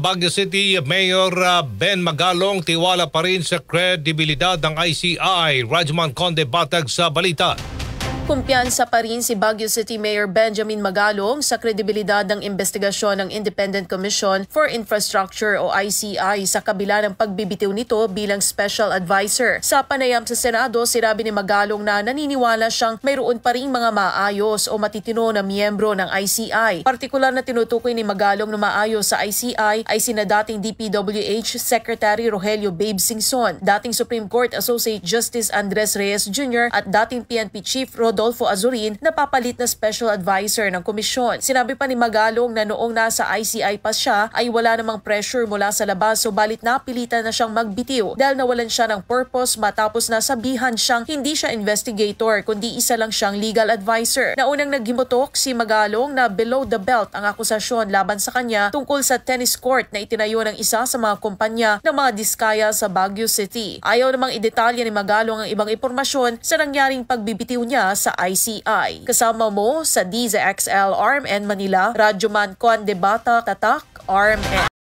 Baguio City Mayor Ben Magalong tiwala pa rin sa kredibilidad ng ICI. Rajman Conde Batag sa balita. Kumpiyansa pa rin si Baguio City Mayor Benjamin Magalong sa kredibilidad ng investigasyon ng Independent Commission for Infrastructure o ICI sa kabila ng pagbibitiw nito bilang special advisor. Sa panayam sa Senado, sinabi ni Magalong na naniniwala siyang mayroon pa rin mga maayos o matitino na miyembro ng ICI. Partikular na tinutukoy ni Magalong na maayos sa ICI ay sina dating DPWH Secretary Rogelio Babe Singson, dating Supreme Court Associate Justice Andres Reyes Jr. at dating PNP Chief Rodolfo Azurin na papalit na special advisor ng komisyon. Sinabi pa ni Magalong na noong nasa ICI pa siya ay wala namang pressure mula sa labas, subalit napilitan na siyang magbitiw dahil nawalan siya ng purpose matapos nasabihan siyang hindi siya investigator kundi isa lang siyang legal advisor. Naunang naghimutok si Magalong na below the belt ang akusasyon laban sa kanya tungkol sa tennis court na itinayo ng isa sa mga kumpanya ng mga diskaya sa Baguio City. Ayaw namang idetalya ni Magalong ang ibang impormasyon sa nangyaring pagbibitiw niya sa ICI. Kasama mo sa DZXL RMN Manila, Rajman Conde Batag, Tatak, RMN.